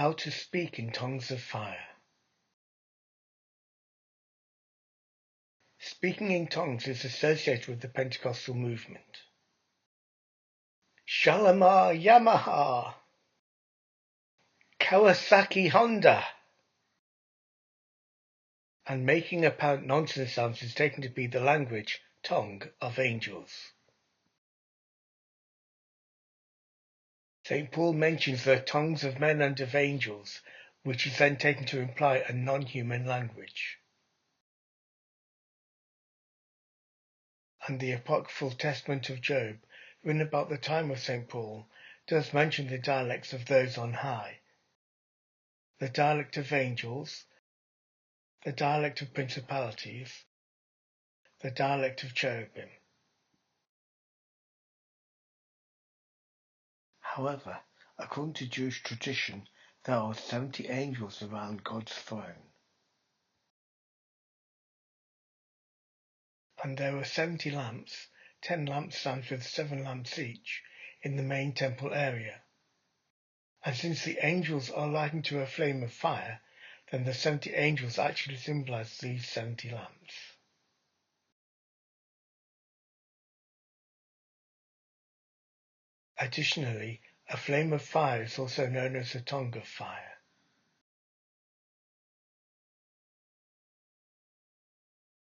How to speak in tongues of fire. Speaking in tongues is associated with the Pentecostal movement. Shalama Yamaha, Kawasaki Honda. And making apparent nonsense sounds is taken to be the language, tongue, of angels. St. Paul mentions the tongues of men and of angels, which is then taken to imply a non-human language. And the apocryphal Testament of Job, written about the time of St. Paul, does mention the dialects of those on high, the dialect of angels, the dialect of principalities, the dialect of cherubim. However, according to Jewish tradition, there are 70 angels around God's throne. And there are 70 lamps, 10 lampstands with 7 lamps each, in the main temple area. And since the angels are likened to a flame of fire, then the 70 angels actually symbolize these 70 lamps. Additionally, a flame of fire is also known as a tongue of fire.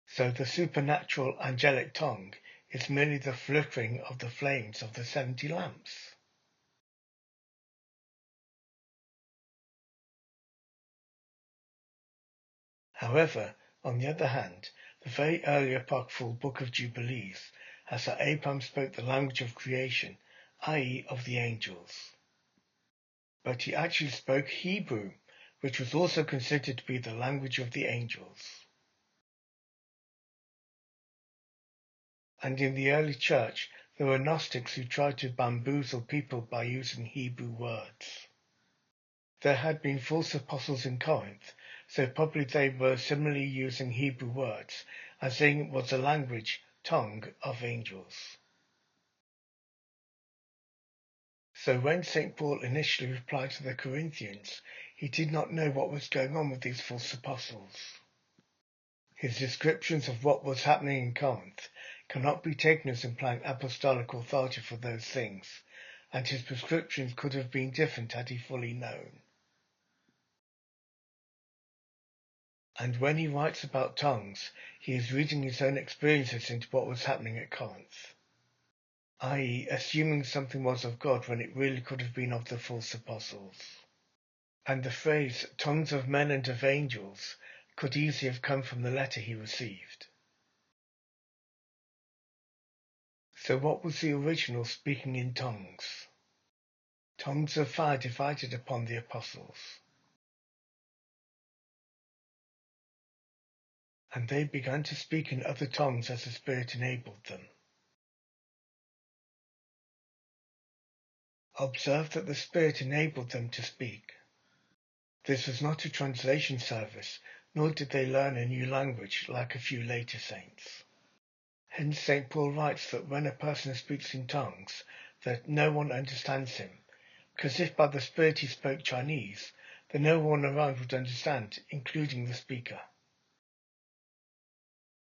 So the supernatural angelic tongue is merely the flickering of the flames of the 70 lamps. However, on the other hand, the very early apocryphal Book of Jubilees has that Abraham spoke the language of creation, i.e. of the angels. But he actually spoke Hebrew, which was also considered to be the language of the angels. And in the early church, there were Gnostics who tried to bamboozle people by using Hebrew words. There had been false apostles in Corinth, so probably they were similarly using Hebrew words, as saying it was the language, tongue, of angels. So when St. Paul initially replied to the Corinthians, he did not know what was going on with these false apostles. His descriptions of what was happening in Corinth cannot be taken as implying apostolic authority for those things, and his prescriptions could have been different had he fully known. And when he writes about tongues, he is reading his own experiences into what was happening at Corinth, i.e. assuming something was of God when it really could have been of the false apostles. And the phrase, tongues of men and of angels, could easily have come from the letter he received. So what was the original speaking in tongues? Tongues of fire divided upon the apostles. And they began to speak in other tongues as the Spirit enabled them. Observe that the Spirit enabled them to speak. This was not a translation service, nor did they learn a new language like a few later saints. Hence St. Paul writes that when a person speaks in tongues, that no one understands him, because if by the Spirit he spoke Chinese, then no one around would understand, including the speaker.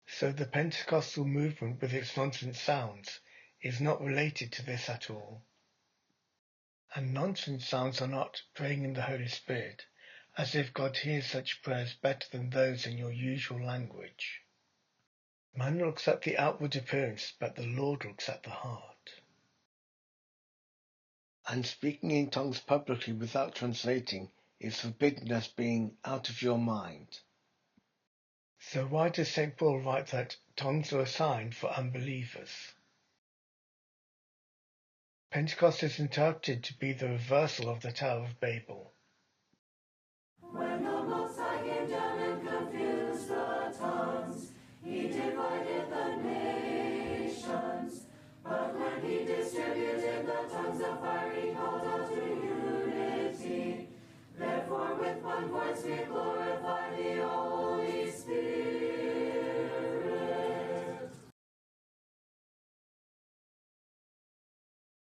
So the Pentecostal movement with its nonsense sounds is not related to this at all. And nonsense sounds are not praying in the Holy Spirit, as if God hears such prayers better than those in your usual language. Man looks at the outward appearance, but the Lord looks at the heart. And speaking in tongues publicly without translating is forbidden as being out of your mind. So why does St. Paul write that tongues are a sign for unbelievers? Pentecost is interpreted to be the reversal of the Tower of Babel. When the Most High came down and confused the tongues, he divided the nations. But when he distributed the tongues of fire, he called all to unity. Therefore with one voice we glorify the Holy Spirit.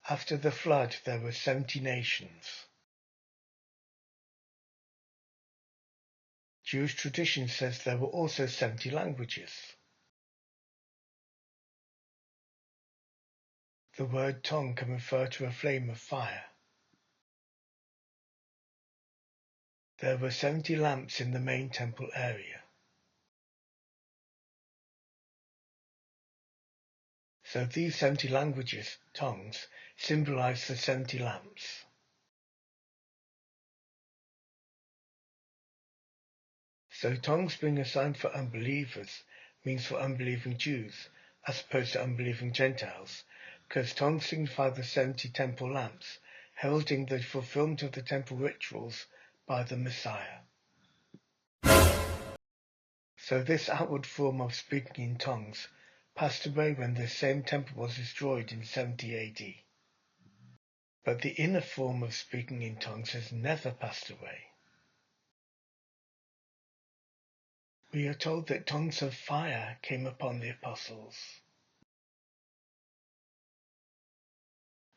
After the flood there were 70 nations. Jewish tradition says there were also 70 languages. The word tongue can refer to a flame of fire. There were 70 lamps in the main temple area. So these 70 languages, tongues, symbolize the 70 lamps. So tongues being assigned for unbelievers means for unbelieving Jews, as opposed to unbelieving Gentiles, because tongues signify the 70 temple lamps, heralding the fulfillment of the temple rituals by the Messiah. So this outward form of speaking in tongues passed away when this same temple was destroyed in 70 AD. But the inner form of speaking in tongues has never passed away. We are told that tongues of fire came upon the apostles.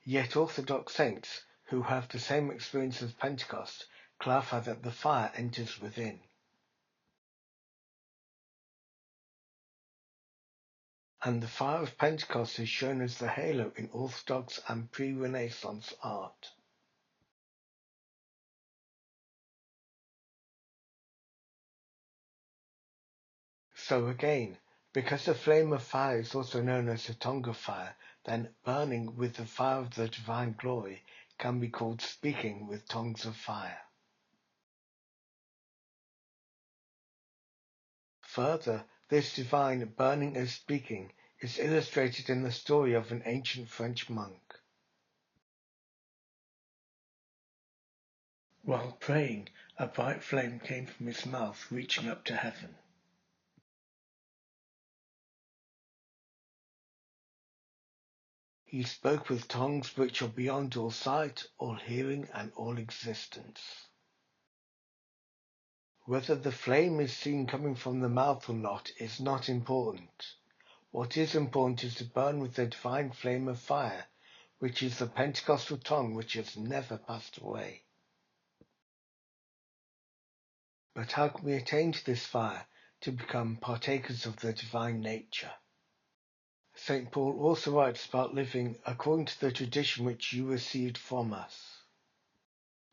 Yet Orthodox saints, who have the same experience as Pentecost, clarify that the fire enters within. And the fire of Pentecost is shown as the halo in Orthodox and pre-Renaissance art. So again, because the flame of fire is also known as the tongue of fire, then burning with the fire of the divine glory can be called speaking with tongues of fire. Further, this divine burning as speaking is illustrated in the story of an ancient French monk. While praying, a bright flame came from his mouth, reaching up to heaven. He spoke with tongues which are beyond all sight, all hearing, and all existence. Whether the flame is seen coming from the mouth or not is not important. What is important is to burn with the divine flame of fire, which is the Pentecostal tongue which has never passed away. But how can we attain to this fire, to become partakers of the divine nature? St. Paul also writes about living according to the tradition which you received from us.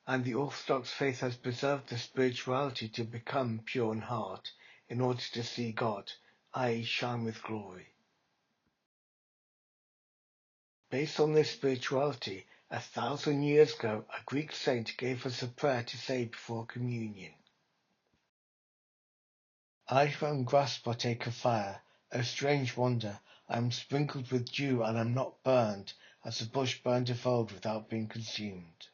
And the Orthodox faith has preserved the spirituality to become pure in heart, in order to see God, i.e. shine with glory. Based on this spirituality, 1,000 years ago, a Greek saint gave us a prayer to say before communion. I from grass partake of fire, O strange wonder, I am sprinkled with dew and am not burned, as a bush burned of old without being consumed.